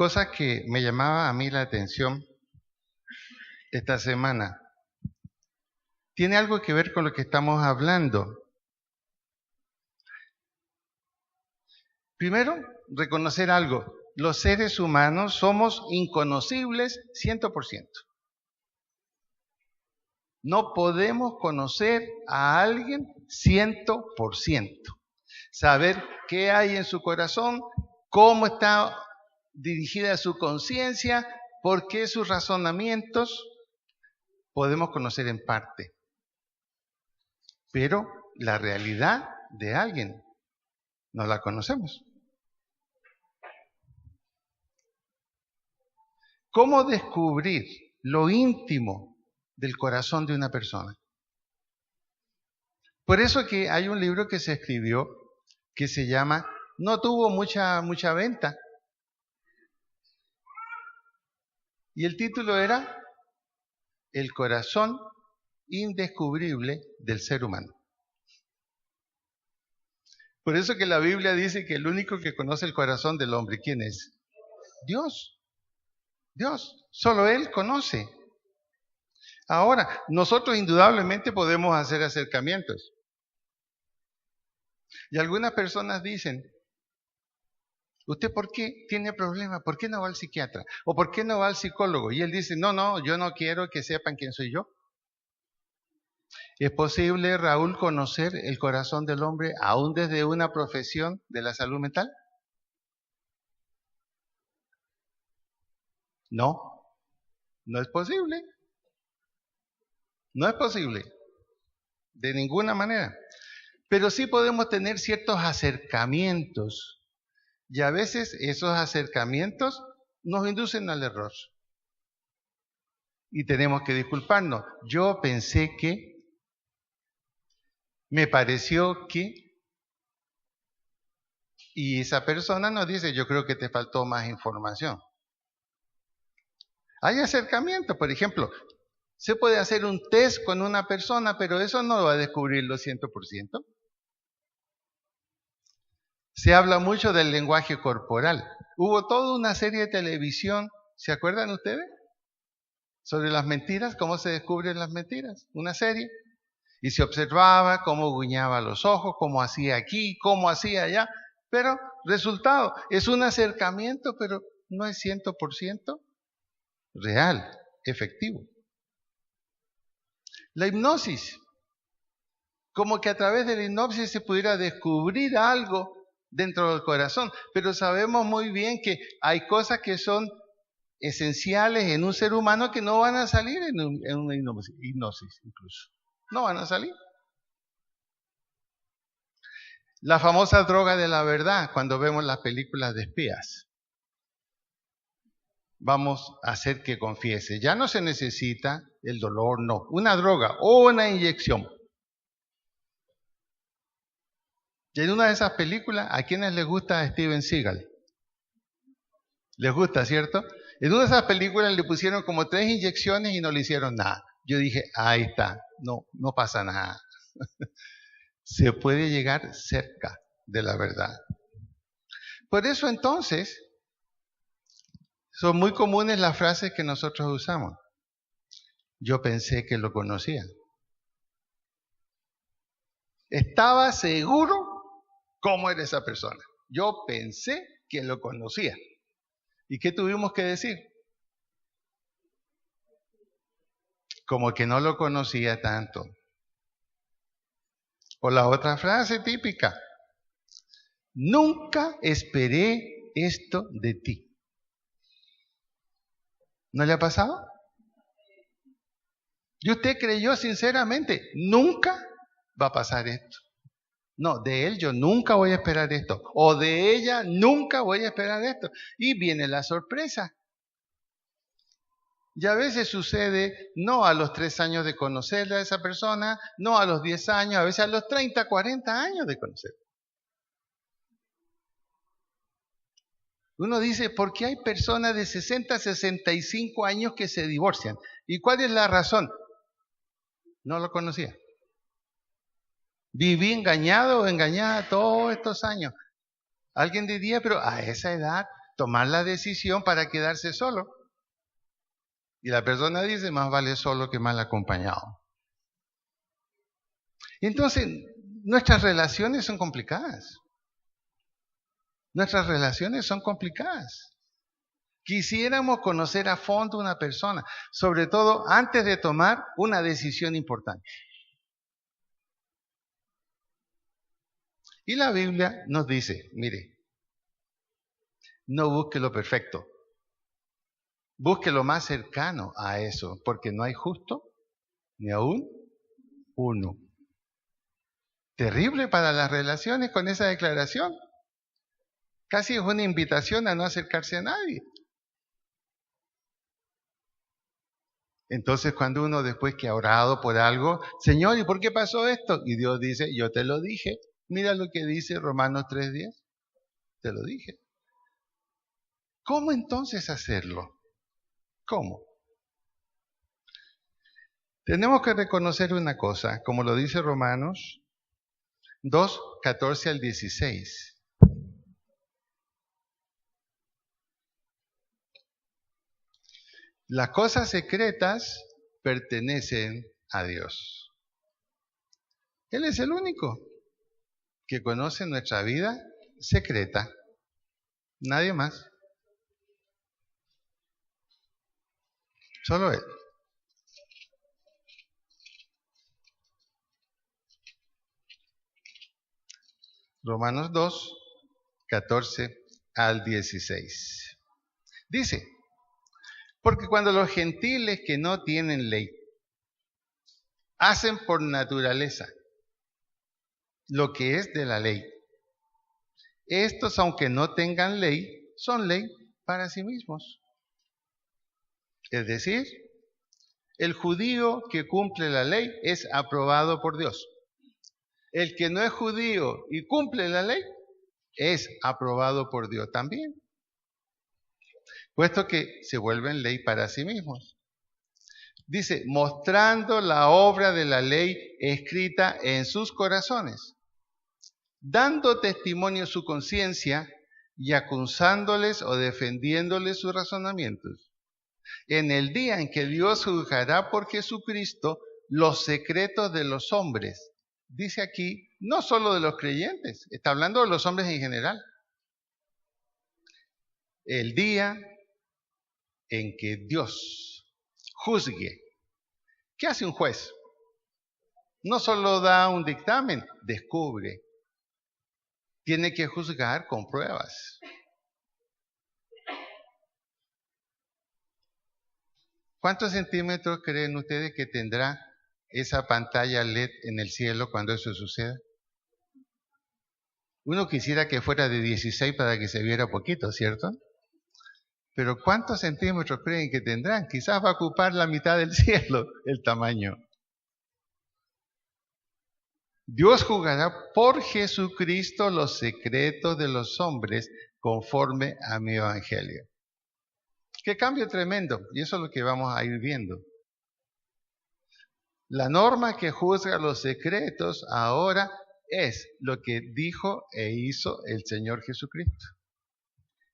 cosas que me llamaba a mí la atención esta semana tiene algo que ver con lo que estamos hablando. Primero, reconocer algo. Los seres humanos somos inconocibles 100%. No podemos conocer a alguien 100%. Saber qué hay en su corazón, cómo está dirigida su conciencia, por qué sus razonamientos, podemos conocer en parte. Pero la realidad de alguien no la conocemos. ¿Cómo descubrir lo íntimo del corazón de una persona? Por eso que hay un libro que se escribió que se llama, no tuvo mucha venta, y el título era El corazón indescubrible del ser humano. Por eso que la Biblia dice que el único que conoce el corazón del hombre, ¿quién es? Dios. Dios, solo Él conoce. Ahora, nosotros indudablemente podemos hacer acercamientos. Y algunas personas dicen, ¿usted por qué tiene problemas? ¿Por qué no va al psiquiatra? ¿O por qué no va al psicólogo? Y él dice, no, yo no quiero que sepan quién soy yo. ¿Es posible, Raúl, conocer el corazón del hombre aún desde una profesión de la salud mental? No, no es posible. No es posible, de ninguna manera. Pero sí podemos tener ciertos acercamientos. Y a veces esos acercamientos nos inducen al error. Y tenemos que disculparnos. Yo pensé que, me pareció que, y esa persona nos dice, yo creo que te faltó más información. Hay acercamientos, por ejemplo, se puede hacer un test con una persona, pero eso no va a descubrirlo 100%. Se habla mucho del lenguaje corporal. Hubo toda una serie de televisión, ¿se acuerdan ustedes? Sobre las mentiras, cómo se descubren las mentiras. Una serie. Y se observaba cómo guiñaba los ojos, cómo hacía aquí, cómo hacía allá. Pero, resultado, es un acercamiento, pero no es 100% real, efectivo. La hipnosis. Como que a través de la hipnosis se pudiera descubrir algo dentro del corazón, pero sabemos muy bien que hay cosas que son esenciales en un ser humano que no van a salir en una hipnosis incluso. No van a salir. La famosa droga de la verdad, cuando vemos las películas de espías. Vamos a hacer que confiese. Ya no se necesita el dolor, no. Una droga o una inyección. Y en una de esas películas, ¿a quiénes les gusta Steven Seagal? Les gusta, ¿cierto? En una de esas películas le pusieron como 3 inyecciones y no le hicieron nada. Yo dije, ahí está, no pasa nada. Se puede llegar cerca de la verdad. Por eso entonces, son muy comunes las frases que nosotros usamos. Yo pensé que lo conocía. Estaba seguro cómo era esa persona. Yo pensé que lo conocía. ¿Y qué tuvimos que decir? Como que no lo conocía tanto. O la otra frase típica. Nunca esperé esto de ti. ¿No le ha pasado? ¿Y usted creyó sinceramente, nunca va a pasar esto? No, de él yo nunca voy a esperar esto. O de ella nunca voy a esperar esto. Y viene la sorpresa. Y a veces sucede, no a los 3 años de conocerla a esa persona, no a los 10 años, a veces a los 30, 40 años de conocerla. Uno dice, ¿por qué hay personas de 60, 65 años que se divorcian? ¿Y cuál es la razón? No lo conocía. Viví engañado o engañada todos estos años. Alguien diría, pero a esa edad tomar la decisión para quedarse solo. Y la persona dice, más vale solo que mal acompañado. Entonces, nuestras relaciones son complicadas. Nuestras relaciones son complicadas. Quisiéramos conocer a fondo una persona, sobre todo antes de tomar una decisión importante. Y la Biblia nos dice, mire, no busque lo perfecto, busque lo más cercano a eso, porque no hay justo ni aún uno. Terrible para las relaciones con esa declaración. Casi es una invitación a no acercarse a nadie. Entonces cuando uno después que ha orado por algo, Señor, ¿y por qué pasó esto? Y Dios dice, yo te lo dije. Mira lo que dice Romanos 3:10. Te lo dije. ¿Cómo entonces hacerlo? ¿Cómo? Tenemos que reconocer una cosa, como lo dice Romanos 2:14-16. Las cosas secretas pertenecen a Dios. Él es el único que conoce nuestra vida secreta. Nadie más. Solo Él. Romanos 2:14-16. Dice, porque cuando los gentiles que no tienen ley hacen por naturaleza lo que es de la ley, estos, aunque no tengan ley, son ley para sí mismos. Es decir, el judío que cumple la ley es aprobado por Dios. El que no es judío y cumple la ley es aprobado por Dios también, puesto que se vuelven ley para sí mismos. Dice, mostrando la obra de la ley escrita en sus corazones, dando testimonio su conciencia y acusándoles o defendiéndoles sus razonamientos. En el día en que Dios juzgará por Jesucristo los secretos de los hombres. Dice aquí, no solo de los creyentes, está hablando de los hombres en general. El día en que Dios juzgue. ¿Qué hace un juez? No solo da un dictamen, descubre. Tiene que juzgar con pruebas. ¿Cuántos centímetros creen ustedes que tendrá esa pantalla LED en el cielo cuando eso suceda? Uno quisiera que fuera de 16 para que se viera poquito, ¿cierto? Pero ¿cuántos centímetros creen que tendrán? Quizás va a ocupar la mitad del cielo el tamaño. Dios juzgará por Jesucristo los secretos de los hombres conforme a mi evangelio. Qué cambio tremendo, y eso es lo que vamos a ir viendo. La norma que juzga los secretos ahora es lo que dijo e hizo el Señor Jesucristo.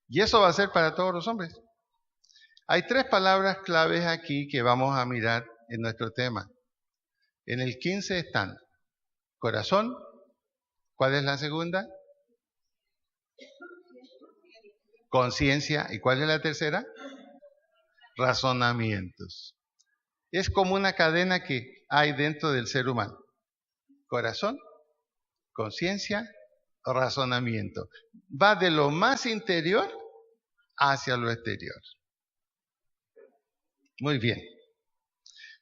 Y eso va a ser para todos los hombres. Hay 3 palabras claves aquí que vamos a mirar en nuestro tema. En el 15 están corazón. ¿Cuál es la segunda? Conciencia. ¿Y cuál es la tercera? Razonamientos. Es como una cadena que hay dentro del ser humano. Corazón, conciencia, razonamiento. Va de lo más interior hacia lo exterior. Muy bien.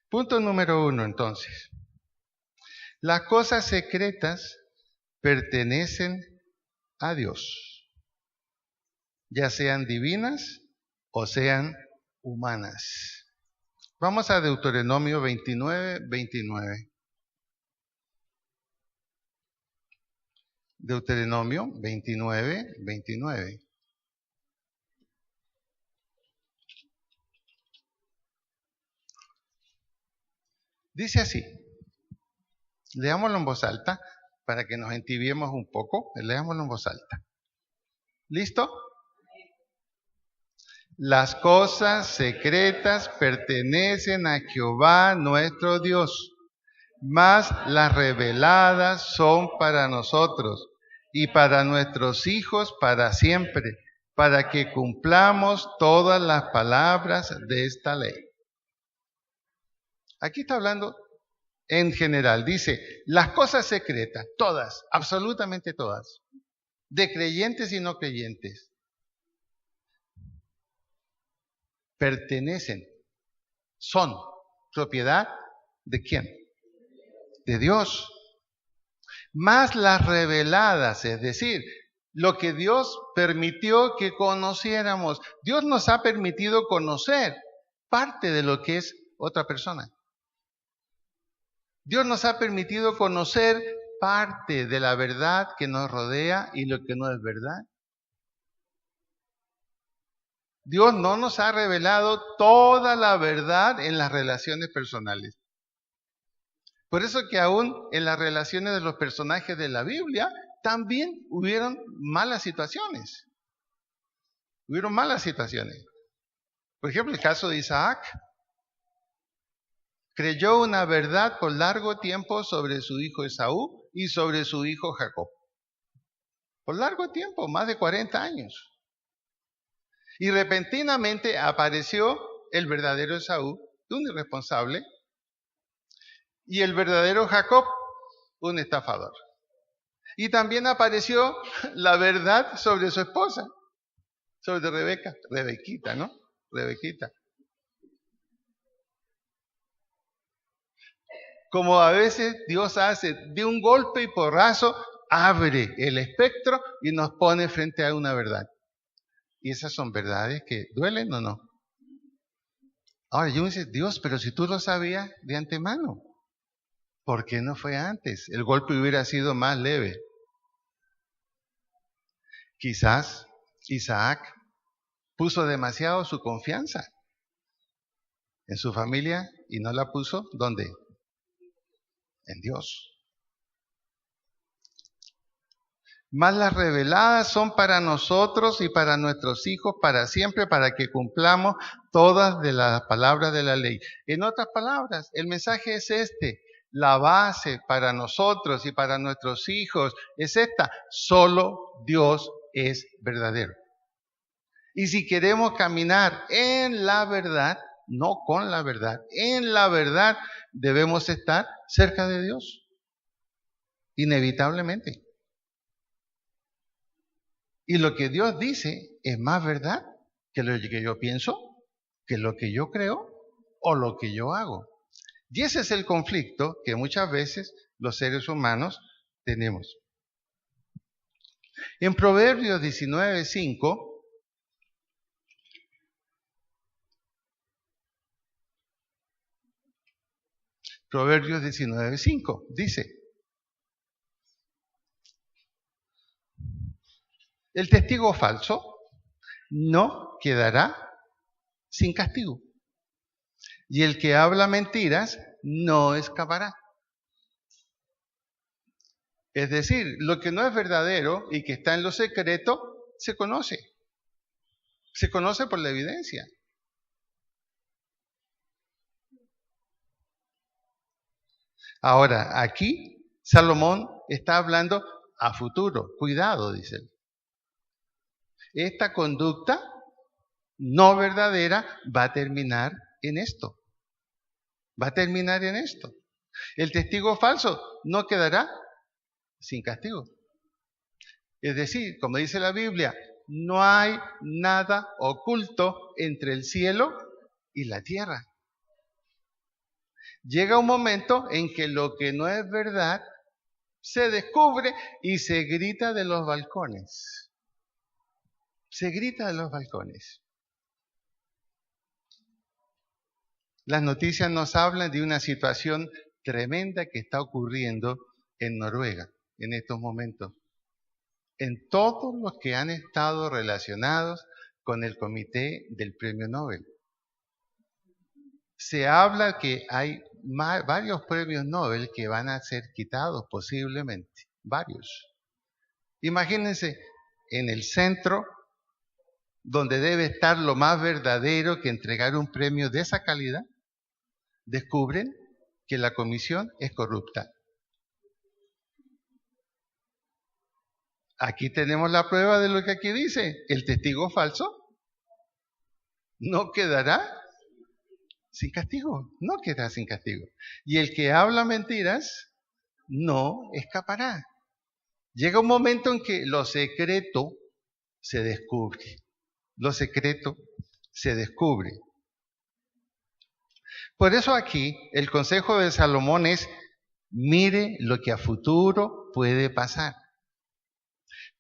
Punto número 1, entonces. Las cosas secretas pertenecen a Dios, ya sean divinas o sean humanas. Vamos a Deuteronomio 29:29. Deuteronomio 29:29. Dice así, leámoslo en voz alta para que nos entibiemos un poco, leámoslo en voz alta. ¿Listo? Las cosas secretas pertenecen a Jehová nuestro Dios, mas las reveladas son para nosotros y para nuestros hijos para siempre, para que cumplamos todas las palabras de esta ley. Aquí está hablando en general, dice, las cosas secretas, todas, absolutamente todas, de creyentes y no creyentes, pertenecen, son propiedad ¿de quién? De Dios. Más las reveladas, es decir, lo que Dios permitió que conociéramos. Dios nos ha permitido conocer parte de lo que es otra persona. Dios nos ha permitido conocer parte de la verdad que nos rodea y lo que no es verdad. Dios no nos ha revelado toda la verdad en las relaciones personales. Por eso que aún en las relaciones de los personajes de la Biblia también hubieron malas situaciones. Hubieron malas situaciones. Por ejemplo, el caso de Isaac. Creyó una verdad por largo tiempo sobre su hijo Esaú y sobre su hijo Jacob. Por largo tiempo, más de 40 años. Y repentinamente apareció el verdadero Esaú, un irresponsable, y el verdadero Jacob, un estafador. Y también apareció la verdad sobre su esposa, sobre Rebequita, ¿no? Rebequita. Como a veces Dios hace de un golpe y porrazo, abre el espectro y nos pone frente a una verdad. Y esas son verdades que duelen o no. Ahora yo me dice, Dios, pero si tú lo sabías de antemano, ¿por qué no fue antes? El golpe hubiera sido más leve. Quizás Isaac puso demasiado su confianza en su familia y no la puso, ¿dónde? En Dios. Mas las reveladas son para nosotros y para nuestros hijos para siempre, para que cumplamos todas de las palabras de la ley. En otras palabras, el mensaje es este. La base para nosotros y para nuestros hijos es esta. Solo Dios es verdadero. Y si queremos caminar en la verdad, no con la verdad, en la verdad debemos estar cerca de Dios. Inevitablemente. Y lo que Dios dice es más verdad que lo que yo pienso, que lo que yo creo o lo que yo hago. Y ese es el conflicto que muchas veces los seres humanos tenemos. En Proverbios 19:5, Proverbios 19:5 dice, el testigo falso no quedará sin castigo. Y el que habla mentiras no escapará. Es decir, lo que no es verdadero y que está en lo secreto, se conoce. Se conoce por la evidencia. Ahora, aquí Salomón está hablando a futuro. Cuidado, dice él. Esta conducta no verdadera va a terminar en esto. Va a terminar en esto. El testigo falso no quedará sin castigo. Es decir, como dice la Biblia, no hay nada oculto entre el cielo y la tierra. Llega un momento en que lo que no es verdad se descubre y se grita de los balcones. Se grita de los balcones. Las noticias nos hablan de una situación tremenda que está ocurriendo en Noruega en estos momentos. En todos los que han estado relacionados con el comité del Premio Nobel. Se habla que hay varios premios Nobel que van a ser quitados posiblemente, varios. Imagínense, en el centro donde debe estar lo más verdadero que entregar un premio de esa calidad, descubren que la comisión es corrupta. Aquí tenemos la prueba de lo que aquí dice. El testigo falso no quedará sin castigo, no quedará sin castigo. Y el que habla mentiras no escapará. Llega un momento en que lo secreto se descubre. Lo secreto se descubre. Por eso aquí el consejo de Salomón es: mire lo que a futuro puede pasar.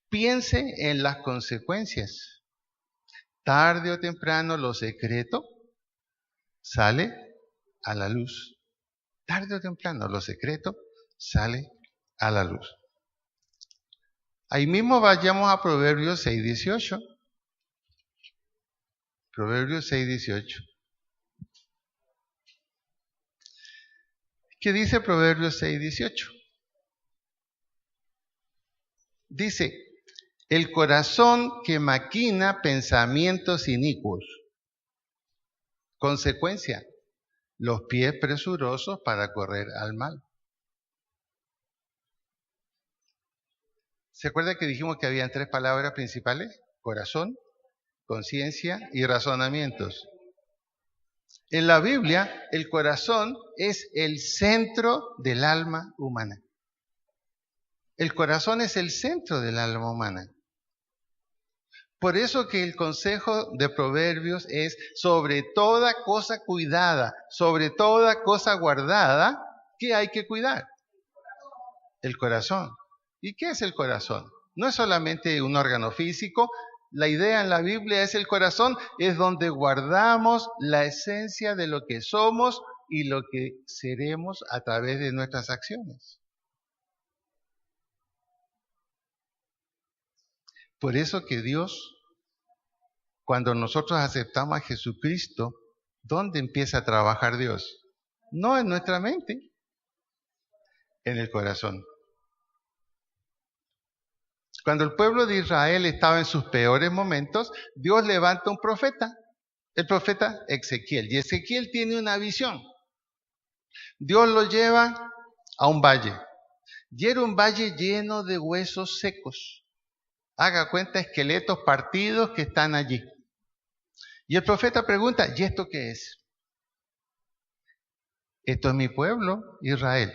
Piense en las consecuencias. Tarde o temprano lo secreto sale a la luz. Tarde o temprano lo secreto sale a la luz. Ahí mismo vayamos a Proverbios 6:18. Proverbios 6:18. ¿Qué dice Proverbios 6:18? Dice: el corazón que maquina pensamientos inicuos. Consecuencia: los pies presurosos para correr al mal. ¿Se acuerda que dijimos que habían 3 palabras principales? Corazón, conciencia y razonamientos. En la Biblia, el corazón es el centro del alma humana. El corazón es el centro del alma humana. Por eso que el consejo de Proverbios es: sobre toda cosa cuidada, sobre toda cosa guardada, ¿qué hay que cuidar? El corazón. ¿Y qué es el corazón? No es solamente un órgano físico. La idea en la Biblia es: el corazón es donde guardamos la esencia de lo que somos y lo que seremos a través de nuestras acciones. Por eso que Dios, cuando nosotros aceptamos a Jesucristo, ¿dónde empieza a trabajar Dios? No en nuestra mente, en el corazón. Cuando el pueblo de Israel estaba en sus peores momentos, Dios levanta un profeta, el profeta Ezequiel. Y Ezequiel tiene una visión. Dios lo lleva a un valle. Y era un valle lleno de huesos secos. Haga cuenta, esqueletos partidos que están allí. Y el profeta pregunta: ¿y esto qué es? Esto es mi pueblo, Israel.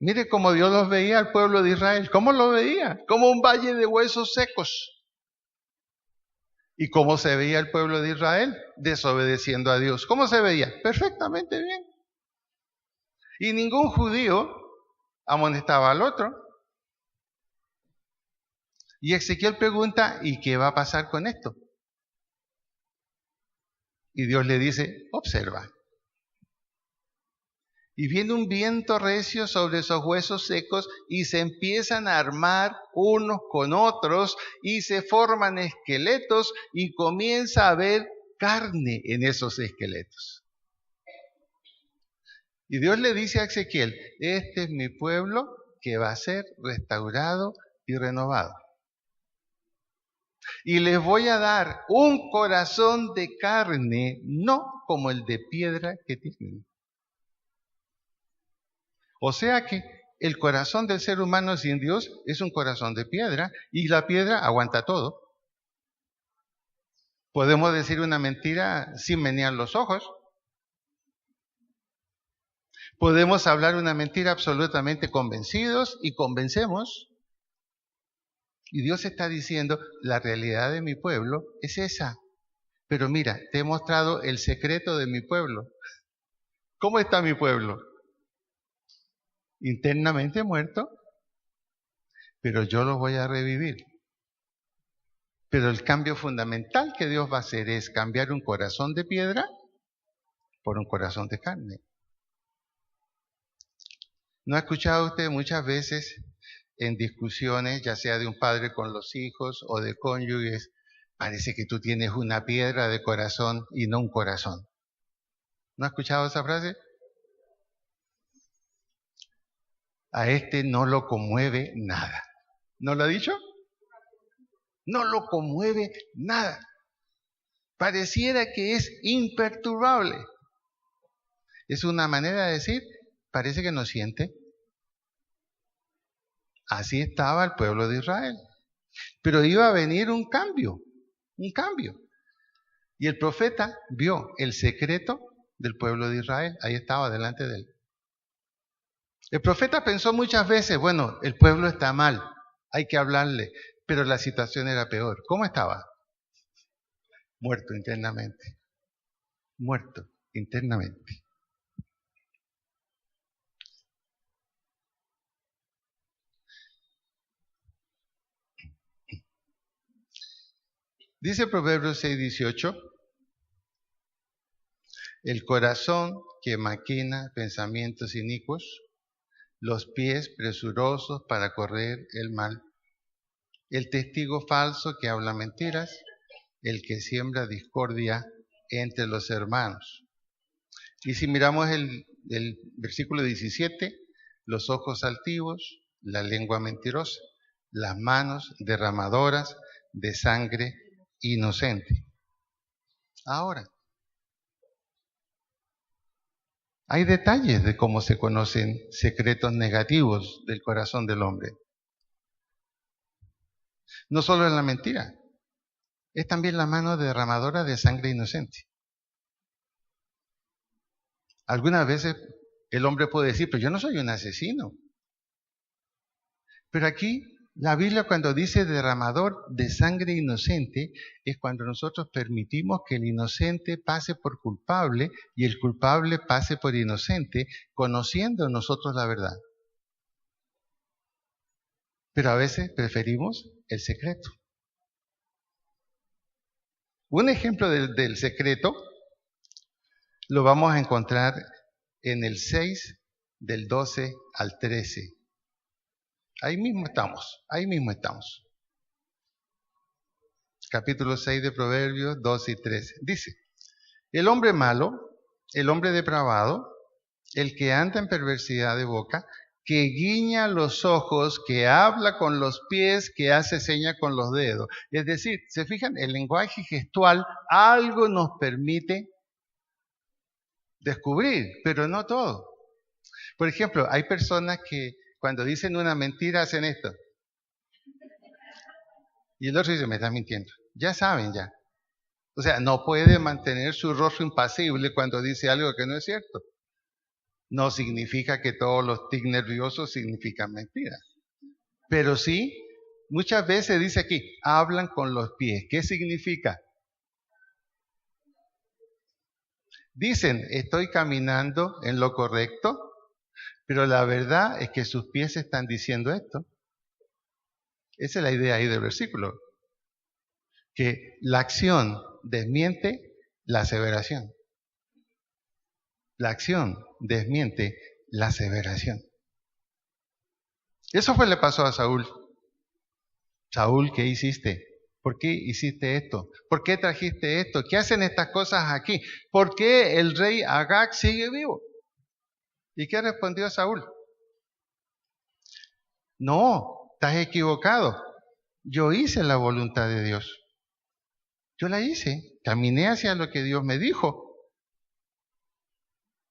Mire cómo Dios los veía al pueblo de Israel. ¿Cómo lo veía? Como un valle de huesos secos. ¿Y cómo se veía el pueblo de Israel? Desobedeciendo a Dios. ¿Cómo se veía? Perfectamente bien. Y ningún judío amonestaba al otro. Y Ezequiel pregunta: ¿y qué va a pasar con esto? Y Dios le dice: observa. Y viene un viento recio sobre esos huesos secos y se empiezan a armar unos con otros y se forman esqueletos y comienza a haber carne en esos esqueletos. Y Dios le dice a Ezequiel: este es mi pueblo que va a ser restaurado y renovado. Y les voy a dar un corazón de carne, no como el de piedra que tienen. O sea que el corazón del ser humano sin Dios es un corazón de piedra, y la piedra aguanta todo. Podemos decir una mentira sin menear los ojos. Podemos hablar una mentira absolutamente convencidos y convencemos. Y Dios está diciendo: la realidad de mi pueblo es esa. Pero mira, te he mostrado el secreto de mi pueblo. ¿Cómo está mi pueblo? Internamente muerto, pero yo los voy a revivir. Pero el cambio fundamental que Dios va a hacer es cambiar un corazón de piedra por un corazón de carne. ¿No ha escuchado usted muchas veces en discusiones, ya sea de un padre con los hijos o de cónyuges: parece que tú tienes una piedra de corazón y no un corazón? ¿No ha escuchado esa frase? A este no lo conmueve nada. ¿No lo ha dicho? No lo conmueve nada. Pareciera que es imperturbable. Es una manera de decir, parece que no siente. Así estaba el pueblo de Israel. Pero iba a venir un cambio. Y el profeta vio el secreto del pueblo de Israel. Ahí estaba delante de él. El profeta pensó muchas veces, bueno, el pueblo está mal, hay que hablarle, pero la situación era peor. ¿Cómo estaba? Muerto internamente. Muerto internamente. Dice Proverbios 6:18, el corazón que maquina pensamientos inicuos, los pies presurosos para correr el mal, el testigo falso que habla mentiras, el que siembra discordia entre los hermanos. Y si miramos el versículo 17, los ojos altivos, la lengua mentirosa, las manos derramadoras de sangre inocente. Ahora, hay detalles de cómo se conocen secretos negativos del corazón del hombre. No solo es la mentira, es también la mano derramadora de sangre inocente. Algunas veces el hombre puede decir, pero yo no soy un asesino. Pero aquí la Biblia cuando dice derramador de sangre inocente es cuando nosotros permitimos que el inocente pase por culpable y el culpable pase por inocente, conociendo nosotros la verdad. Pero a veces preferimos el secreto. Un ejemplo del secreto lo vamos a encontrar en el 6 del 12 al 13. Ahí mismo estamos. Capítulo 6 de Proverbios 12 y 13. Dice, el hombre malo, el hombre depravado, el que anda en perversidad de boca, que guiña los ojos, que habla con los pies, que hace seña con los dedos. Es decir, ¿se fijan? El lenguaje gestual algo nos permite descubrir, pero no todo. Por ejemplo, hay personas que cuando dicen una mentira hacen esto. Y el otro dice, me estás mintiendo. Ya saben, ya. O sea, no puede mantener su rostro impasible cuando dice algo que no es cierto. No significa que todos los tics nerviosos significan mentiras. Pero sí, muchas veces dice aquí, hablan con los pies. ¿Qué significa? Dicen, estoy caminando en lo correcto, pero la verdad es que sus pies están diciendo esto. Esa es la idea ahí del versículo. Que la acción desmiente la aseveración. La acción desmiente la aseveración. Eso fue lo que le pasó a Saúl. Saúl, ¿qué hiciste? ¿Por qué hiciste esto? ¿Por qué trajiste esto? ¿Qué hacen estas cosas aquí? ¿Por qué el rey Agag sigue vivo? ¿Y qué respondió Saúl? No, estás equivocado. Yo hice la voluntad de Dios. Yo la hice. Caminé hacia lo que Dios me dijo.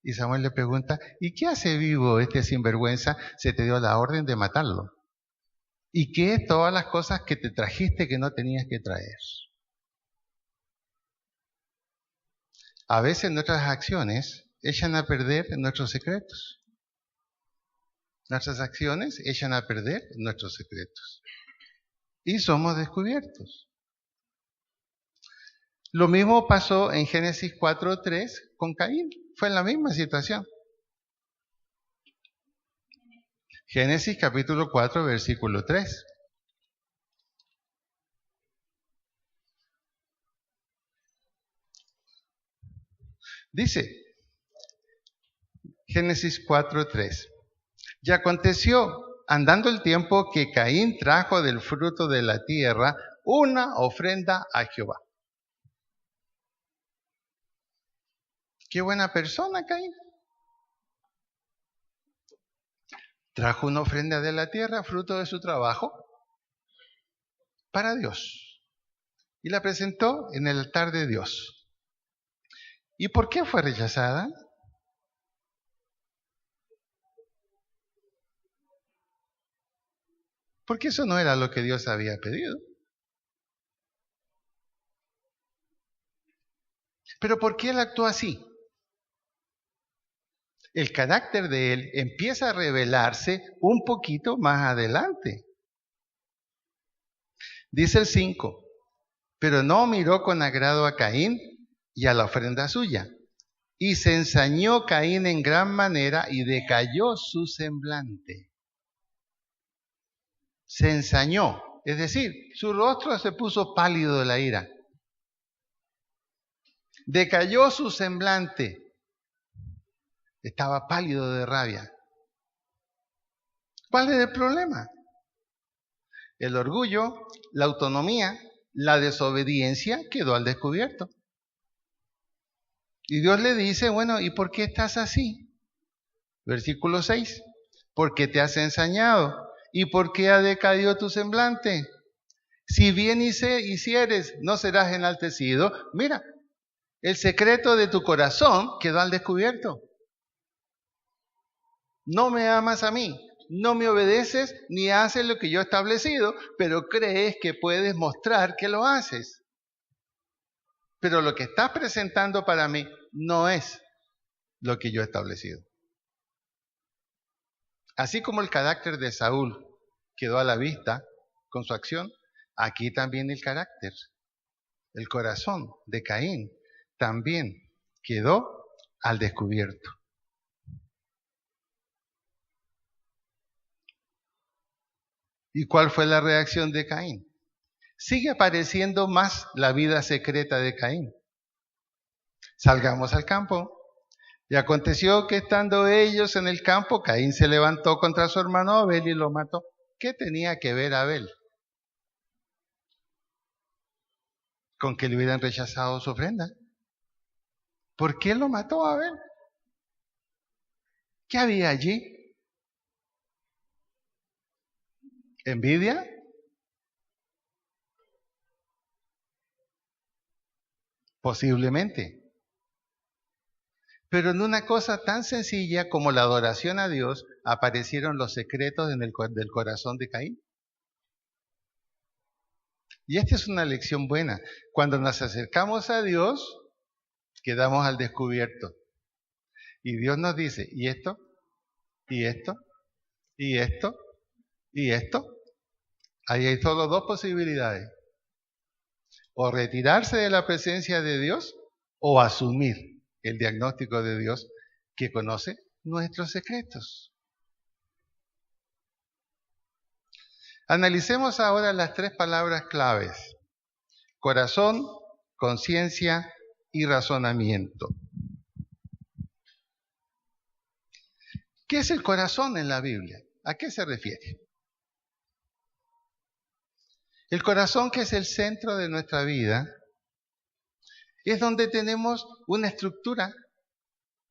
Y Samuel le pregunta, ¿y qué hace vivo este sinvergüenza? Se te dio la orden de matarlo. ¿Y qué es todas las cosas que te trajiste que no tenías que traer? A veces nuestras acciones echan a perder nuestros secretos. Nuestras acciones echan a perder nuestros secretos. Y somos descubiertos. Lo mismo pasó en Génesis 4:3 con Caín. Fue la misma situación. Génesis capítulo 4, versículo 3. Dice, Génesis 4:3. Y aconteció, andando el tiempo, que Caín trajo del fruto de la tierra una ofrenda a Jehová. Qué buena persona, Caín. Trajo una ofrenda de la tierra, fruto de su trabajo, para Dios. y la presentó en el altar de Dios. ¿Y por qué fue rechazada? Porque eso no era lo que Dios había pedido. Pero ¿por qué él actuó así? El carácter de él empieza a revelarse un poquito más adelante. Dice el 5, pero no miró con agrado a Caín y a la ofrenda suya. Y se ensañó Caín en gran manera y decayó su semblante. Se ensañó, es decir, su rostro se puso pálido de la ira. Decayó su semblante. Estaba pálido de rabia. ¿Cuál es el problema? El orgullo, la autonomía, la desobediencia quedó al descubierto. Y Dios le dice, bueno, ¿y por qué estás así? Versículo 6, porque te has ensañado. ¿Y por qué ha decaído tu semblante? Si bien hicieres, no serás enaltecido. Mira, el secreto de tu corazón quedó al descubierto. No me amas a mí, no me obedeces ni haces lo que yo he establecido, pero crees que puedes mostrar que lo haces. Pero lo que estás presentando para mí no es lo que yo he establecido. Así como el carácter de Saúl quedó a la vista con su acción, aquí también el carácter, el corazón de Caín también quedó al descubierto. ¿Y cuál fue la reacción de Caín? Sigue apareciendo más la vida secreta de Caín. Salgamos al campo. Y aconteció que estando ellos en el campo, Caín se levantó contra su hermano Abel y lo mató. ¿Qué tenía que ver Abel con que le hubieran rechazado su ofrenda? ¿Por qué lo mató Abel? ¿Qué había allí? ¿Envidia? Posiblemente. Pero en una cosa tan sencilla como la adoración a Dios aparecieron los secretos del corazón de Caín. Y esta es una lección buena. Cuando nos acercamos a Dios, quedamos al descubierto. Y Dios nos dice, ¿y esto? ¿Y esto? ¿Y esto? ¿Y esto? Ahí hay solo dos posibilidades. O retirarse de la presencia de Dios o asumir el diagnóstico de Dios que conoce nuestros secretos. Analicemos ahora las tres palabras claves: corazón, conciencia y razonamiento. ¿Qué es el corazón en la Biblia? ¿A qué se refiere? El corazón, que es el centro de nuestra vida, es donde tenemos una estructura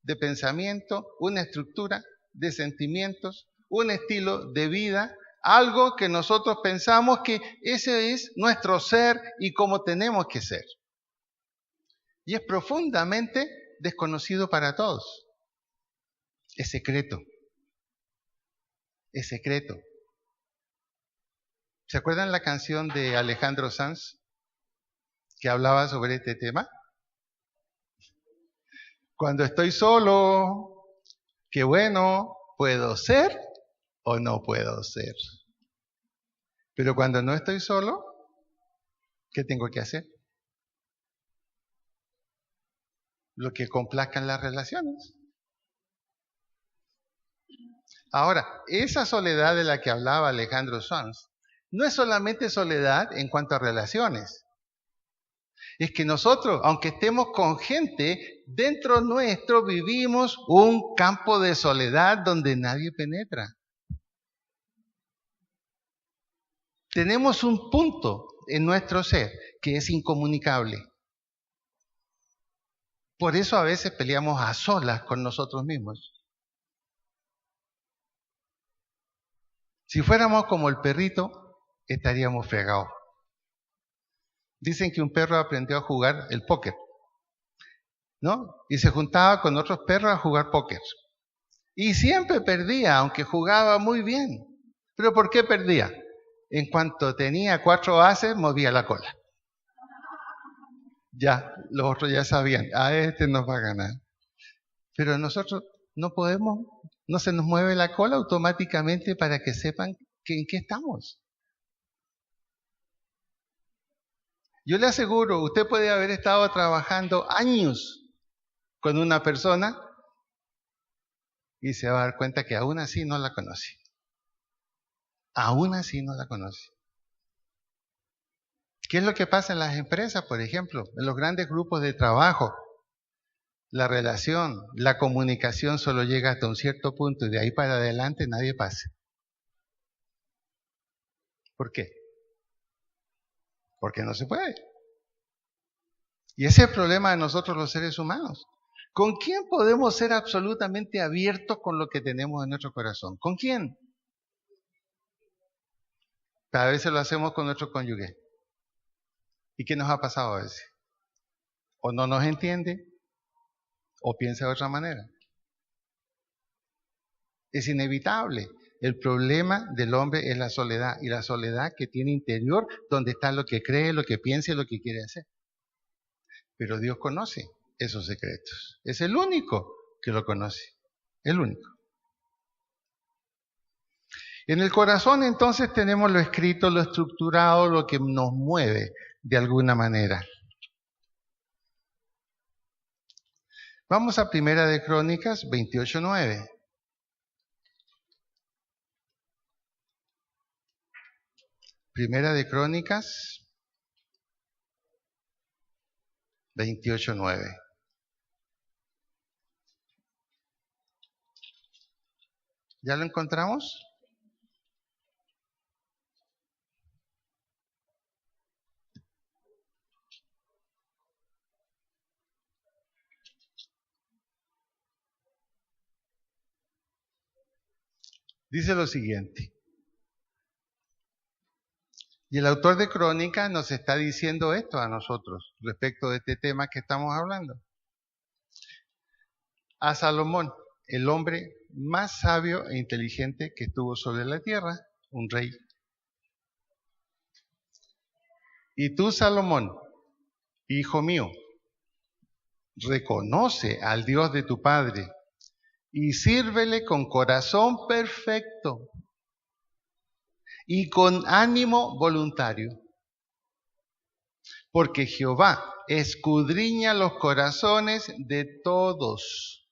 de pensamiento, una estructura de sentimientos, un estilo de vida, algo que nosotros pensamos que ese es nuestro ser y cómo tenemos que ser. Y es profundamente desconocido para todos. Es secreto. Es secreto. ¿Se acuerdan la canción de Alejandro Sanz que hablaba sobre este tema? Cuando estoy solo, qué bueno, ¿puedo ser o no puedo ser? Pero cuando no estoy solo, ¿qué tengo que hacer? Lo que complazcan las relaciones. Ahora, esa soledad de la que hablaba Alejandro Sanz no es solamente soledad en cuanto a relaciones. Es que nosotros, aunque estemos con gente, dentro nuestro vivimos un campo de soledad donde nadie penetra. Tenemos un punto en nuestro ser que es incomunicable. Por eso a veces peleamos a solas con nosotros mismos. Si fuéramos como el perrito, estaríamos fregados. Dicen que un perro aprendió a jugar el póker, ¿no? Y se juntaba con otros perros a jugar póker. Y siempre perdía, aunque jugaba muy bien. ¿Pero por qué perdía? En cuanto tenía 4 ases, movía la cola. Ya, los otros ya sabían, este nos va a ganar. Pero nosotros no podemos, no se nos mueve la cola automáticamente para que sepan en qué estamos. Yo le aseguro, usted puede haber estado trabajando años con una persona y se va a dar cuenta que aún así no la conoce. Aún así no la conoce. ¿Qué es lo que pasa en las empresas, por ejemplo? En los grandes grupos de trabajo. La relación, la comunicación solo llega hasta un cierto punto y de ahí para adelante nadie pasa. ¿Por qué? Porque no se puede. Y ese es el problema de nosotros los seres humanos. ¿Con quién podemos ser absolutamente abiertos con lo que tenemos en nuestro corazón? ¿Con quién? A veces lo hacemos con nuestro cónyuge. ¿Y qué nos ha pasado a veces? O no nos entiende, o piensa de otra manera. Es inevitable. El problema del hombre es la soledad, y la soledad que tiene interior, donde está lo que cree, lo que piensa y lo que quiere hacer. Pero Dios conoce esos secretos. Es el único que lo conoce. El único. En el corazón entonces tenemos lo escrito, lo estructurado, lo que nos mueve de alguna manera. Vamos a Primera de Crónicas 28:9. Primera de Crónicas 28:9. ¿Ya lo encontramos? Dice lo siguiente. Y el autor de Crónicas nos está diciendo esto a nosotros respecto de este tema que estamos hablando. A Salomón, el hombre más sabio e inteligente que estuvo sobre la tierra, un rey. Y tú, Salomón, hijo mío, reconoce al Dios de tu padre y sírvele con corazón perfecto y con ánimo voluntario. Porque Jehová escudriña los corazones de todos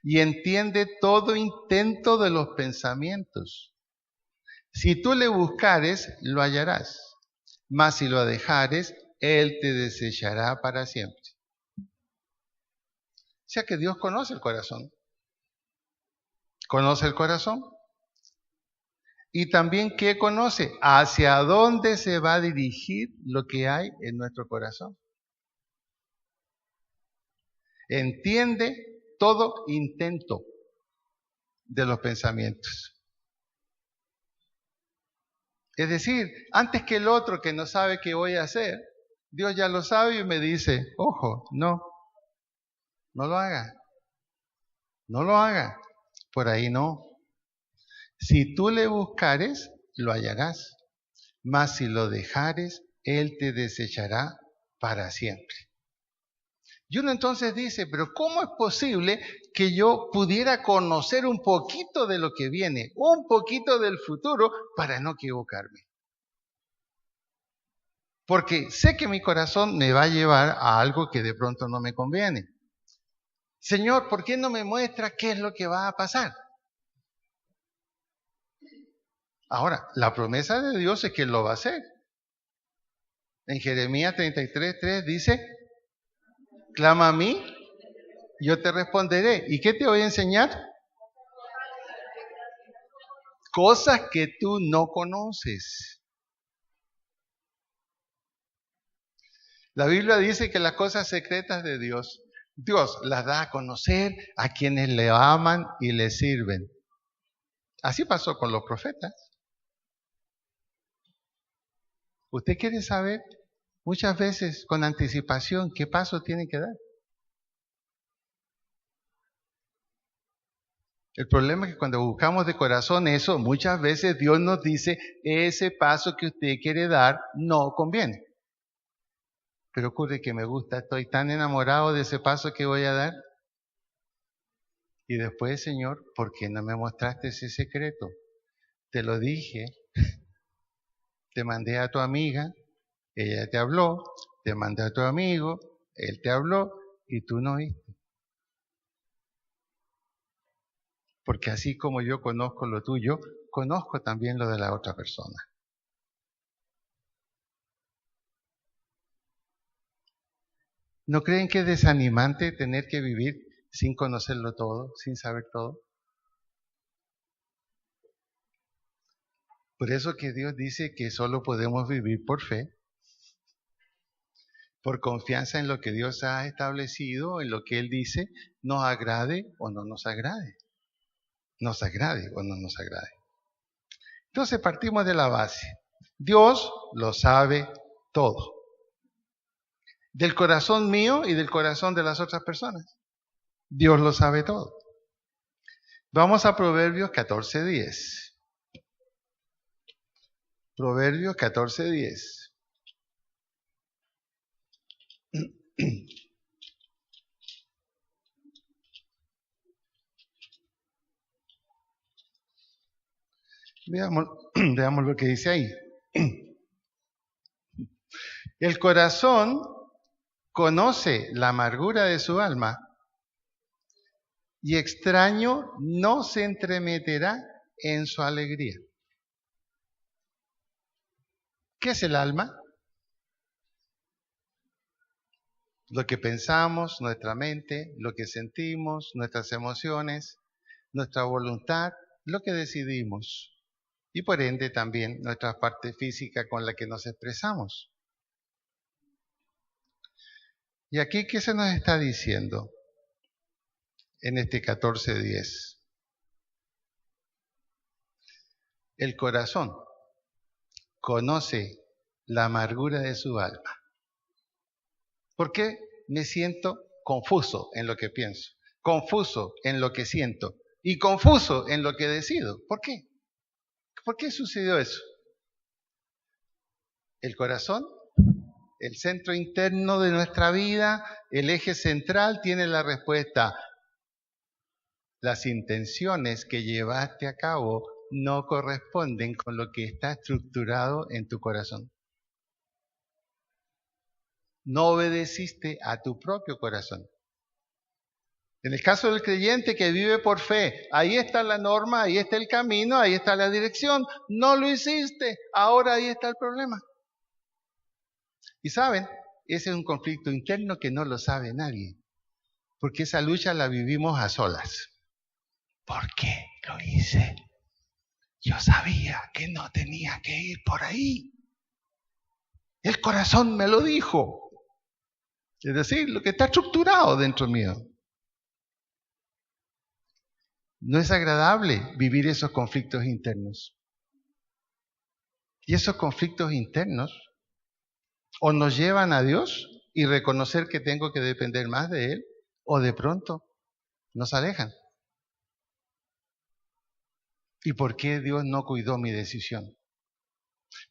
y entiende todo intento de los pensamientos. Si tú le buscares, lo hallarás, mas si lo dejares, él te desechará para siempre. O sea que Dios conoce el corazón. ¿Conoce el corazón? Y también, ¿qué conoce? ¿Hacia dónde se va a dirigir lo que hay en nuestro corazón? Entiende todo intento de los pensamientos. Es decir, antes que el otro que no sabe qué voy a hacer, Dios ya lo sabe y me dice, ojo, no lo haga. No lo haga. Por ahí no. Si tú le buscares, lo hallarás. Mas si lo dejares, él te desechará para siempre. Y uno entonces dice, pero ¿cómo es posible que yo pudiera conocer un poquito de lo que viene, un poquito del futuro, para no equivocarme? Porque sé que mi corazón me va a llevar a algo que de pronto no me conviene. Señor, ¿por qué no me muestra qué es lo que va a pasar? Ahora, la promesa de Dios es que Él lo va a hacer. En Jeremías 33:3 dice, clama a mí, yo te responderé. ¿Y qué te voy a enseñar? Cosas que tú no conoces. La Biblia dice que las cosas secretas de Dios, Dios las da a conocer a quienes le aman y le sirven. Así pasó con los profetas. ¿Usted quiere saber muchas veces con anticipación qué paso tienen que dar. El problema es que cuando buscamos de corazón eso, muchas veces Dios nos dice, ese paso que usted quiere dar no conviene. Pero ocurre que me gusta, estoy tan enamorado de ese paso que voy a dar. Y después, Señor, ¿por qué no me mostraste ese secreto? Te lo dije, te mandé a tu amiga, ella te habló, te mandé a tu amigo, él te habló y tú no oíste. Porque así como yo conozco lo tuyo, conozco también lo de la otra persona. ¿No creen que es desanimante tener que vivir sin conocerlo todo, sin saber todo? Por eso que Dios dice que solo podemos vivir por fe, por confianza en lo que Dios ha establecido, en lo que Él dice, nos agrade o no nos agrade. Nos agrade o no nos agrade. Entonces partimos de la base. Dios lo sabe todo. Del corazón mío y del corazón de las otras personas. Dios lo sabe todo. Vamos a Proverbios 14:10. Proverbios 14:10. Veamos lo que dice ahí. El corazón conoce la amargura de su alma y extraño no se entremeterá en su alegría. ¿Qué es el alma? Lo que pensamos, nuestra mente, lo que sentimos, nuestras emociones, nuestra voluntad, lo que decidimos. Y por ende también nuestra parte física con la que nos expresamos. ¿Y aquí qué se nos está diciendo en este 14:10? El corazón conoce la amargura de su alma. ¿Por qué me siento confuso en lo que pienso? Confuso en lo que siento y confuso en lo que decido. ¿Por qué? ¿Por qué sucedió eso? El corazón, el centro interno de nuestra vida, el eje central tiene la respuesta. Las intenciones que llevaste a cabo no corresponden con lo que está estructurado en tu corazón. No obedeciste a tu propio corazón. En el caso del creyente que vive por fe, ahí está la norma, ahí está el camino, ahí está la dirección. No lo hiciste, ahora ahí está el problema. Y saben, ese es un conflicto interno que no lo sabe nadie, porque esa lucha la vivimos a solas. ¿Por qué lo hice? Yo sabía que no tenía que ir por ahí. El corazón me lo dijo. Es decir, lo que está estructurado dentro mío. No es agradable vivir esos conflictos internos. Y esos conflictos internos o nos llevan a Dios y reconocer que tengo que depender más de Él, o de pronto nos alejan. ¿Y por qué Dios no cuidó mi decisión?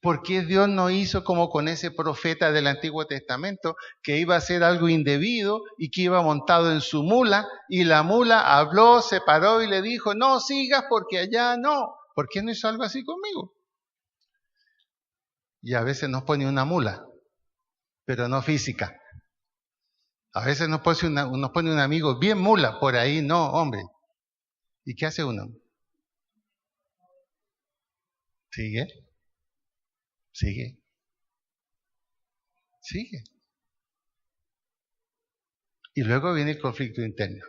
¿Por qué Dios no hizo como con ese profeta del Antiguo Testamento que iba a hacer algo indebido y que iba montado en su mula y la mula habló, se paró y le dijo, no sigas porque allá no? ¿Por qué no hizo algo así conmigo? Y a veces nos pone una mula, pero no física. A veces nos pone un amigo bien mula, por ahí no, hombre. ¿Y qué hace uno? Sigue, sigue, sigue. Y luego viene el conflicto interno.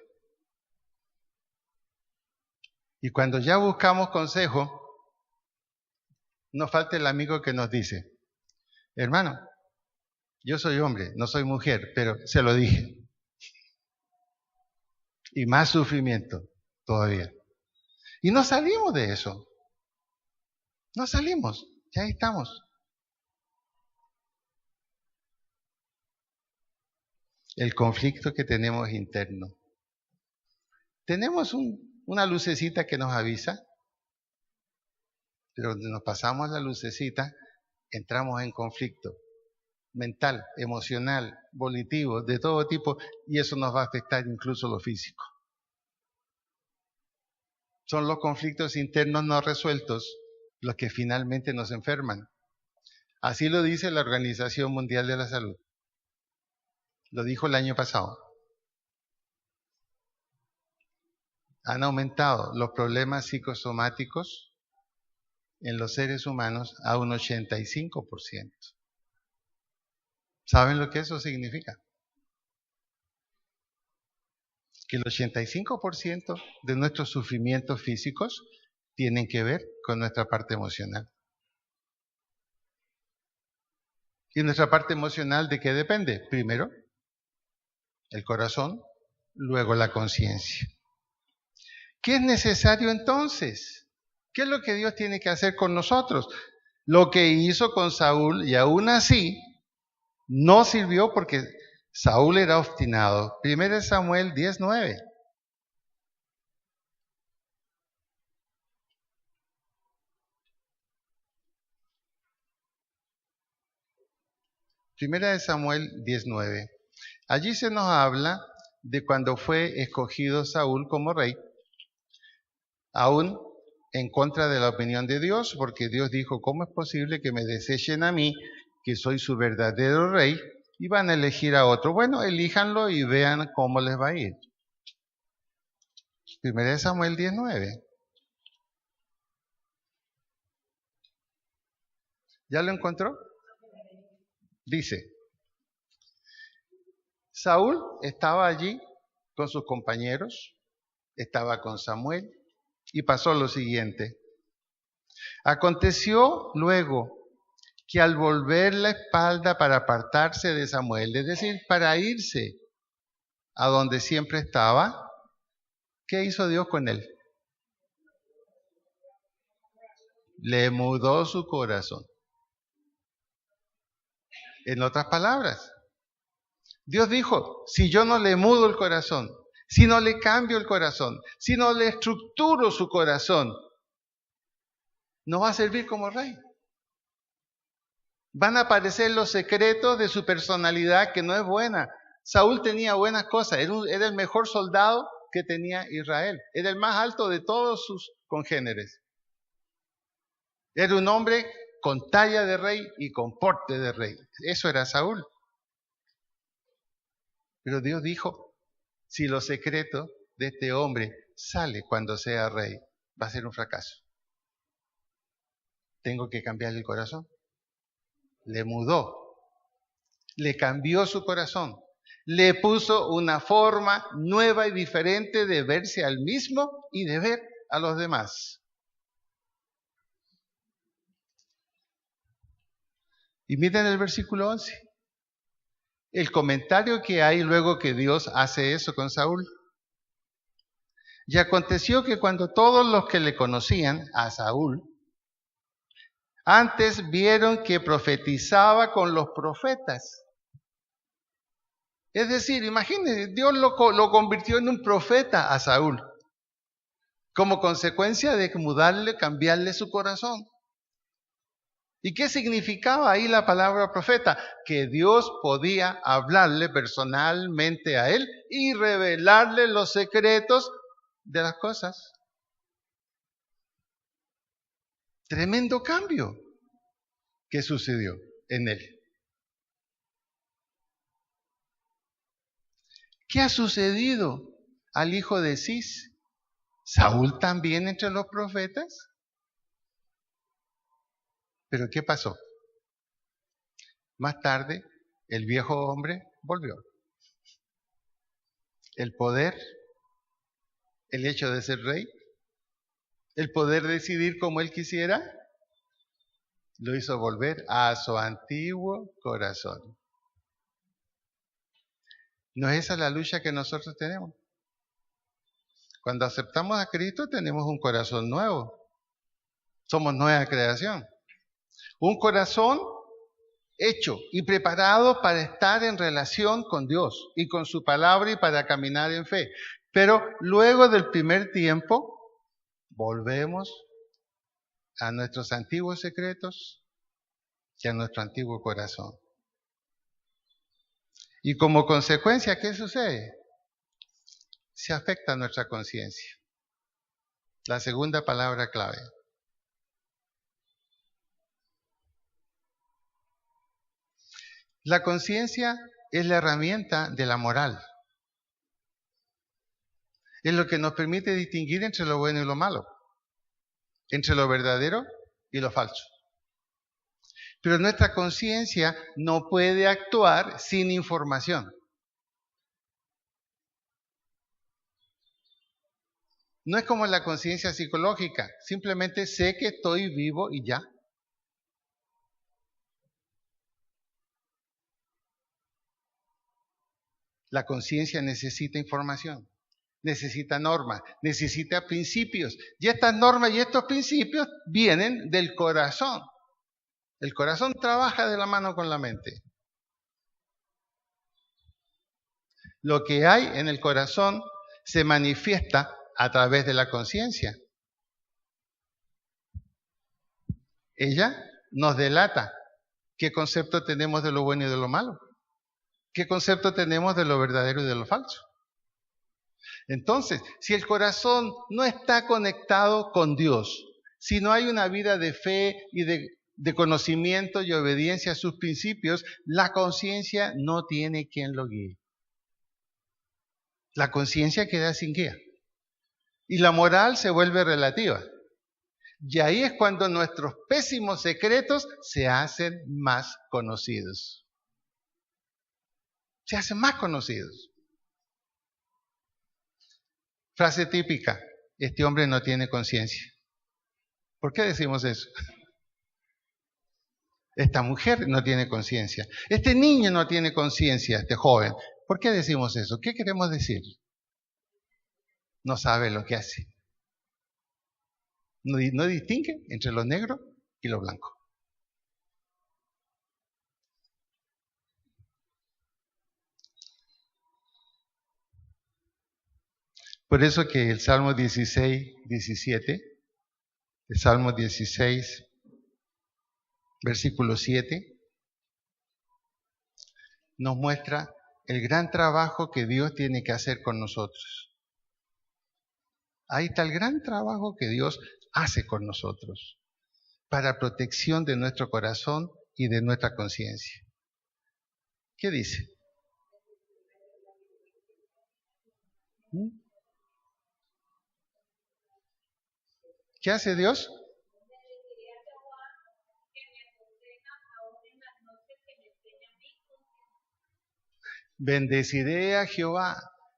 Y cuando ya buscamos consejo, no falta el amigo que nos dice, hermano, yo soy hombre, no soy mujer, pero se lo dije. Y más sufrimiento todavía. Y no salimos de eso. No salimos, ya estamos. el conflicto que tenemos interno. Tenemos una lucecita que nos avisa, pero cuando nos pasamos la lucecita, entramos en conflicto mental, emocional, volitivo, de todo tipo, y eso nos va a afectar incluso lo físico. Son los conflictos internos no resueltos los que finalmente nos enferman. Así lo dice la Organización Mundial de la Salud. Lo dijo el año pasado. Han aumentado los problemas psicosomáticos en los seres humanos a un 85%. ¿Saben lo que eso significa? Que el 85% de nuestros sufrimientos físicos tienen que ver con nuestra parte emocional. ¿Y nuestra parte emocional de qué depende? Primero, el corazón, luego la conciencia. ¿Qué es necesario entonces? ¿Qué es lo que Dios tiene que hacer con nosotros? Lo que hizo con Saúl, y aún así no sirvió porque Saúl era obstinado. 1 Samuel 10:9. Primera de Samuel 10:9. Allí se nos habla de cuando fue escogido Saúl como rey, aún en contra de la opinión de Dios, porque Dios dijo, ¿cómo es posible que me desechen a mí, que soy su verdadero rey, y van a elegir a otro? Bueno, elíjanlo y vean cómo les va a ir. Primera de Samuel 10:9. ¿Ya lo encontró? Dice, Saúl estaba allí con sus compañeros, estaba con Samuel, y pasó lo siguiente. Aconteció luego que al volver la espalda para apartarse de Samuel, es decir, para irse a donde siempre estaba, ¿qué hizo Dios con él? Le mudó su corazón. En otras palabras, Dios dijo, si yo no le mudo el corazón, si no le cambio el corazón, si no le estructuro su corazón, no va a servir como rey. Van a aparecer los secretos de su personalidad que no es buena. Saúl tenía buenas cosas, era el mejor soldado que tenía Israel, era el más alto de todos sus congéneres. Era un hombre con talla de rey y con porte de rey. Eso era Saúl. Pero Dios dijo, si los secretos de este hombre sale cuando sea rey, va a ser un fracaso. Tengo que cambiarle el corazón. Le mudó, le cambió su corazón, le puso una forma nueva y diferente de verse al mismo y de ver a los demás. Y miren el versículo 11. El comentario que hay luego que Dios hace eso con Saúl. Y aconteció que cuando todos los que le conocían a Saúl, antes vieron que profetizaba con los profetas. Es decir, imagínense, Dios lo convirtió en un profeta a Saúl, como consecuencia de mudarle, cambiarle su corazón. ¿Y qué significaba ahí la palabra profeta? Que Dios podía hablarle personalmente a él y revelarle los secretos de las cosas. Tremendo cambio que sucedió en él. ¿Qué ha sucedido al hijo de Cis? ¿Saúl también entre los profetas? ¿Pero qué pasó? Más tarde, el viejo hombre volvió. El poder, el hecho de ser rey, el poder decidir como él quisiera, lo hizo volver a su antiguo corazón. ¿No es esa la lucha que nosotros tenemos? Cuando aceptamos a Cristo tenemos un corazón nuevo. Somos nueva creación. Un corazón hecho y preparado para estar en relación con Dios y con su palabra y para caminar en fe. Pero luego del primer tiempo, volvemos a nuestros antiguos secretos y a nuestro antiguo corazón. Y como consecuencia, ¿qué sucede? Se afecta nuestra conciencia. La segunda palabra clave. La conciencia es la herramienta de la moral. Es lo que nos permite distinguir entre lo bueno y lo malo, entre lo verdadero y lo falso. Pero nuestra conciencia no puede actuar sin información. No es como la conciencia psicológica, simplemente sé que estoy vivo y ya. La conciencia necesita información, necesita normas, necesita principios. Y estas normas y estos principios vienen del corazón. El corazón trabaja de la mano con la mente. Lo que hay en el corazón se manifiesta a través de la conciencia. Ella nos delata qué concepto tenemos de lo bueno y de lo malo. ¿Qué concepto tenemos de lo verdadero y de lo falso? Entonces, si el corazón no está conectado con Dios, si no hay una vida de fe y de conocimiento y obediencia a sus principios, la conciencia no tiene quien lo guíe. La conciencia queda sin guía. Y la moral se vuelve relativa. Y ahí es cuando nuestros pésimos secretos se hacen más conocidos. Se hacen más conocidos. Frase típica, este hombre no tiene conciencia. ¿Por qué decimos eso? Esta mujer no tiene conciencia. Este niño no tiene conciencia, este joven. ¿Por qué decimos eso? ¿Qué queremos decir? No sabe lo que hace. No distingue entre lo negro y lo blanco. Por eso que el Salmo 16, 17, el Salmo 16, versículo 7, nos muestra el gran trabajo que Dios tiene que hacer con nosotros. Ahí está el gran trabajo que Dios hace con nosotros para protección de nuestro corazón y de nuestra conciencia. ¿Qué dice? ¿Qué hace Dios? Bendeciré a Jehová,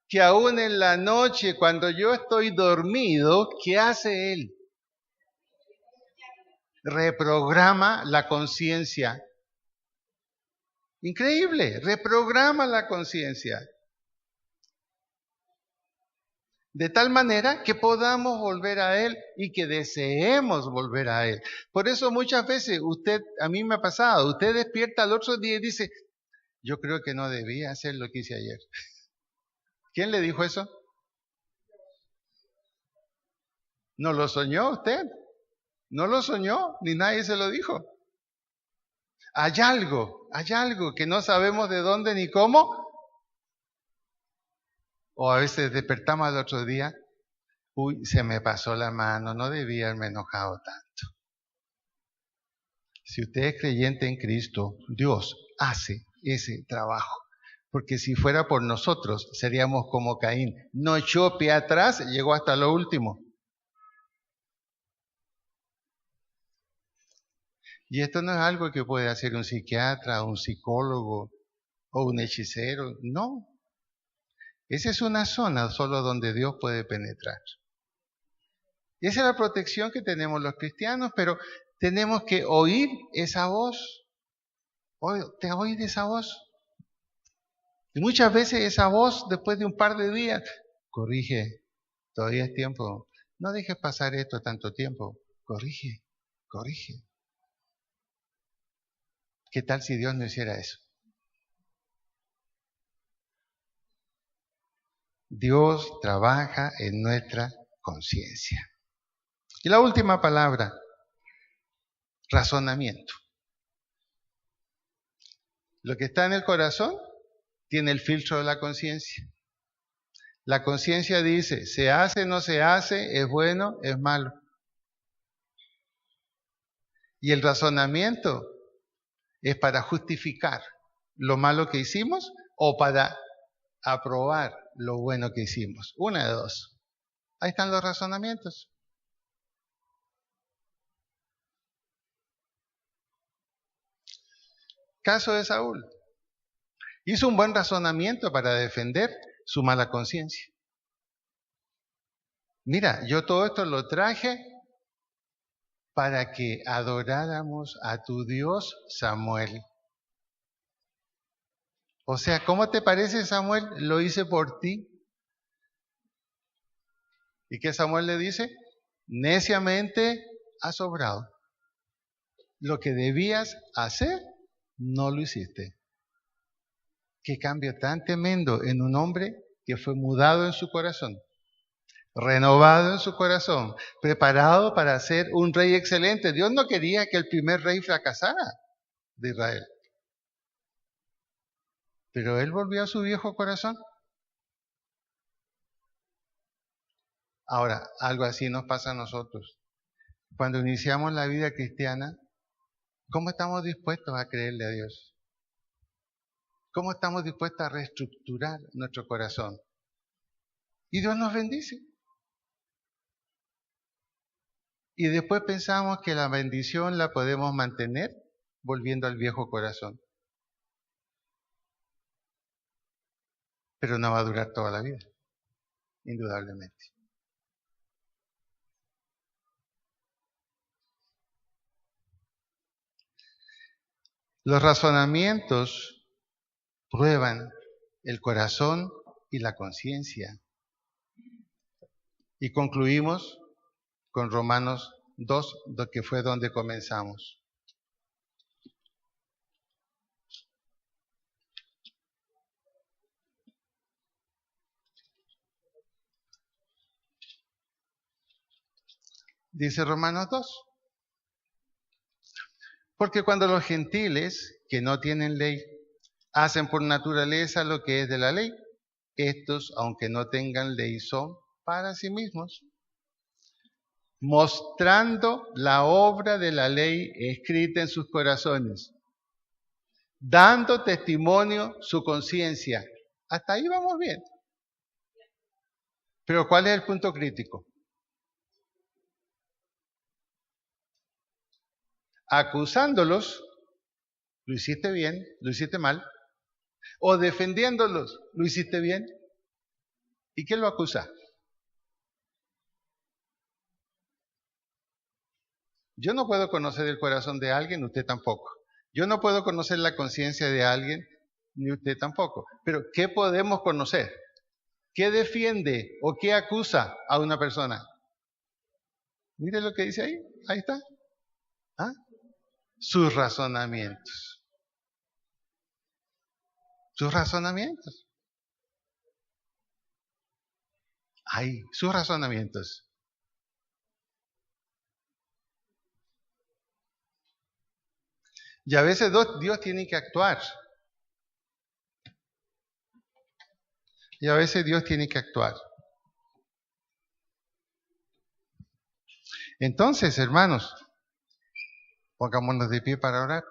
que aún en la noche, cuando yo estoy dormido, ¿qué hace Él? Reprograma la conciencia. Increíble, reprograma la conciencia. De tal manera que podamos volver a Él y que deseemos volver a Él. Por eso muchas veces a mí me ha pasado, usted despierta al otro día y dice, yo creo que no debía hacer lo que hice ayer. ¿Quién le dijo eso? ¿No lo soñó usted? No lo soñó, ni nadie se lo dijo. Hay algo que no sabemos de dónde ni cómo. O a veces despertamos al otro día, uy, se me pasó la mano, no debía haberme enojado tanto. Si usted es creyente en Cristo, Dios hace ese trabajo. Porque si fuera por nosotros, seríamos como Caín. No echó pie atrás, llegó hasta lo último. Y esto no es algo que puede hacer un psiquiatra, un psicólogo o un hechicero. No. Esa es una zona solo donde Dios puede penetrar. Y esa es la protección que tenemos los cristianos, pero tenemos que oír esa voz. ¿Te oís esa voz? Y muchas veces esa voz, después de un par de días, corrige, todavía es tiempo. No dejes pasar esto tanto tiempo. Corrige. ¿Qué tal si Dios no hiciera eso? Dios trabaja en nuestra conciencia. Y la última palabra, razonamiento. Lo que está en el corazón tiene el filtro de la conciencia. La conciencia dice, se hace, no se hace, es bueno, es malo. Y el razonamiento es para justificar lo malo que hicimos o para aprobar lo bueno que hicimos. Una de dos. Ahí están los razonamientos. Caso de Saúl. Hizo un buen razonamiento para defender su mala conciencia. Mira, yo todo esto lo traje para que adoráramos a tu Dios, Samuel. O sea, ¿cómo te parece, Samuel? Lo hice por ti. ¿Y qué Samuel le dice? Neciamente has obrado. Lo que debías hacer, no lo hiciste. Qué cambio tan tremendo en un hombre que fue mudado en su corazón, renovado en su corazón, preparado para ser un rey excelente. Dios no quería que el primer rey fracasara de Israel. Pero él volvió a su viejo corazón. Ahora, algo así nos pasa a nosotros. Cuando iniciamos la vida cristiana, ¿cómo estamos dispuestos a creerle a Dios? ¿Cómo estamos dispuestos a reestructurar nuestro corazón? Y Dios nos bendice. Y después pensamos que la bendición la podemos mantener volviendo al viejo corazón. Pero no va a durar toda la vida, indudablemente. Los razonamientos prueban el corazón y la conciencia. Y concluimos con Romanos 2, que fue donde comenzamos. Dice Romanos 2. Porque cuando los gentiles, que no tienen ley, hacen por naturaleza lo que es de la ley, estos, aunque no tengan ley, son para sí mismos, mostrando la obra de la ley escrita en sus corazones, dando testimonio su conciencia. Hasta ahí vamos bien. Pero ¿cuál es el punto crítico? Acusándolos, lo hiciste bien, lo hiciste mal, o defendiéndolos, lo hiciste bien. ¿Y quién lo acusa? Yo no puedo conocer el corazón de alguien, usted tampoco. Yo no puedo conocer la conciencia de alguien, ni usted tampoco. Pero ¿qué podemos conocer? ¿Qué defiende o qué acusa a una persona? Mire lo que dice ahí, ahí está. ¿Ah? Sus razonamientos. Sus razonamientos. Ahí, sus razonamientos. Y a veces Dios tiene que actuar. Y a veces Dios tiene que actuar. Entonces, hermanos, pongámonos de pie para orar.